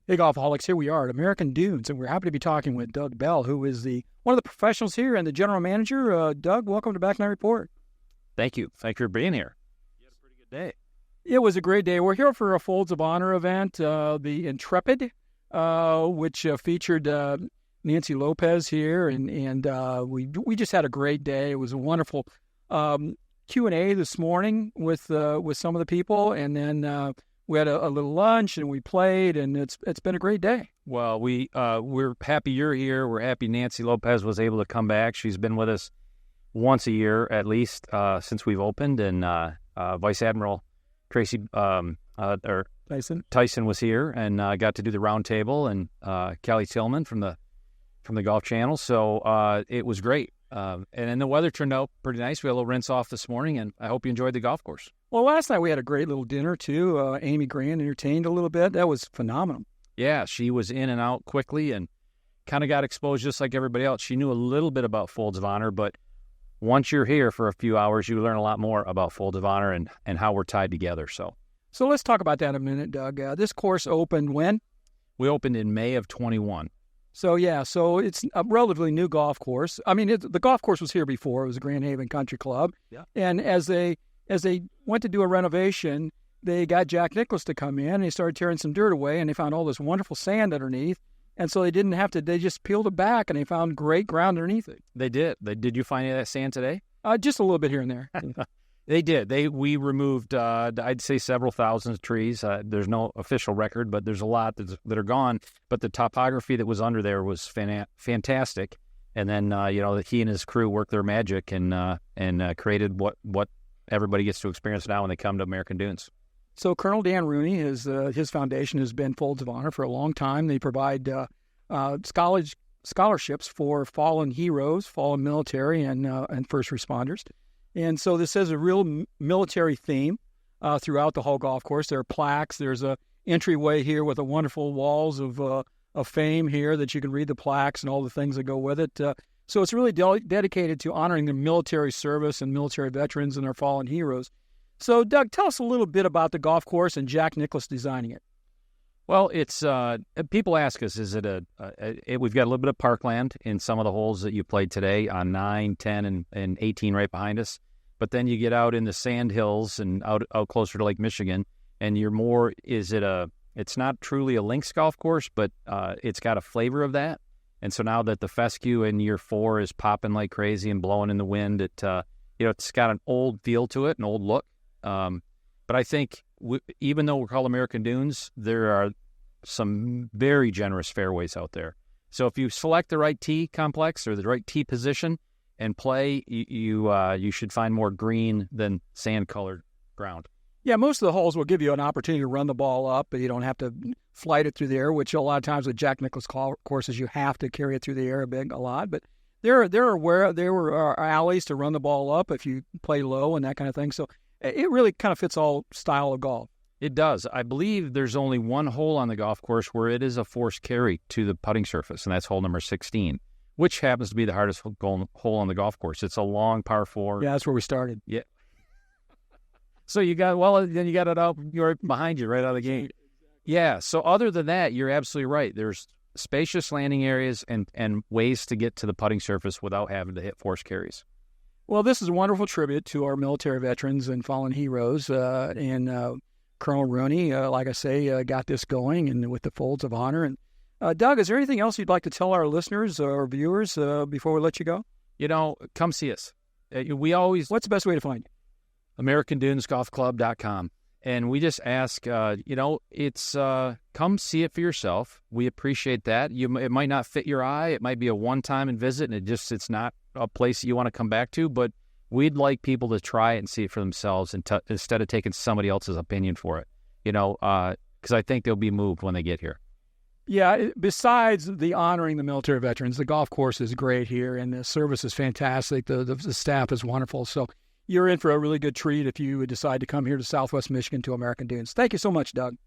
Hey, Golfaholics, here we are at American Dunes, and we're happy to be talking with Doug Bell, who is one of the professionals here and the general manager. Doug, welcome to Back Nine Report. Thank you. Thank you for being here. You had a pretty good day. It was a great day. We're here for a Folds of Honor event, the Intrepid, which featured Nancy Lopez here, and we just had a great day. It was a wonderful Q&A this morning with some of the people, and then we had a little lunch and we played, and it's been a great day. Well, we're happy you're here. We're happy Nancy Lopez was able to come back. She's been with us once a year at least since we've opened, and Vice Admiral Tracy Tyson was here and got to do the round table, and Kelly Tillman from the Golf Channel. So it was great. And then the weather turned out pretty nice. We had a little rinse off this morning, and I hope you enjoyed the golf course. Well, last night we had a great little dinner, too. Amy Grant entertained a little bit. That was phenomenal. Yeah, she was in and out quickly and kind of got exposed just like everybody else. She knew a little bit about Folds of Honor, but once you're here for a few hours, you learn a lot more about Folds of Honor and how we're tied together. So let's talk about that in a minute, Doug. This course opened when? We opened in May of 21. So it's a relatively new golf course. I mean, the golf course was here before. It was a Grand Haven Country Club. Yeah. And as they went to do a renovation, they got Jack Nicklaus to come in, and he started tearing some dirt away, and they found all this wonderful sand underneath. And so they just peeled it back, and they found great ground underneath it. They did. Did you find any of that sand today? Just a little bit here and there. They did. We removed, I'd say, several thousand trees. There's no official record, but there's a lot that are gone. But the topography that was under there was fantastic. And then, he and his crew worked their magic and created what everybody gets to experience now when they come to American Dunes. So Colonel Dan Rooney, his foundation has been Folds of Honor for a long time. They provide scholarships for fallen heroes, fallen military, and first responders. And so this has a real military theme throughout the whole golf course. There are plaques. There's a entryway here with a wonderful walls of fame here that you can read the plaques and all the things that go with it. So it's really dedicated to honoring the military service and military veterans and our fallen heroes. So, Doug, tell us a little bit about the golf course and Jack Nicklaus designing it. Well, it's people ask us, is it we've got a little bit of parkland in some of the holes that you played today on 9, 10, and 18 right behind us. But then you get out in the sand hills and out closer to Lake Michigan, and you're more, it's not truly a links golf course, but it's got a flavor of that. And so now that the fescue in year 4 is popping like crazy and blowing in the wind, it's got an old feel to it, an old look. But I think even though we're called American Dunes, there are some very generous fairways out there. So if you select the right tee complex or the right tee position and play, you should find more green than sand-colored ground. Yeah, most of the holes will give you an opportunity to run the ball up, but you don't have to flight it through the air, which a lot of times with Jack Nicklaus courses, you have to carry it through the air a lot. But there were alleys to run the ball up if you play low and that kind of thing. So it really kind of fits all style of golf. It does. I believe there's only one hole on the golf course where it is a forced carry to the putting surface, and that's hole number 16, which happens to be the hardest hole on the golf course. It's a long par 4. Yeah, that's where we started. Yeah. So then you got it out right behind you right out of the gate. Yeah. So other than that, you're absolutely right. There's spacious landing areas and ways to get to the putting surface without having to hit forced carries. Well, this is a wonderful tribute to our military veterans and fallen heroes. And Colonel Rooney, like I say, got this going and with the Folds of Honor. And Doug, is there anything else you'd like to tell our listeners or viewers before we let you go? Come see us. What's the best way to find you? AmericanDunesGolfClub.com. And we just ask, it's come see it for yourself. We appreciate that. It might not fit your eye. It might be a one-time visit, and it's not a place that you want to come back to. But we'd like people to try it and see it for themselves instead of taking somebody else's opinion for it. Because I think they'll be moved when they get here. Yeah, besides the honoring the military veterans, the golf course is great here, and the service is fantastic. The staff is wonderful. So you're in for a really good treat if you decide to come here to Southwest Michigan to American Dunes. Thank you so much, Doug.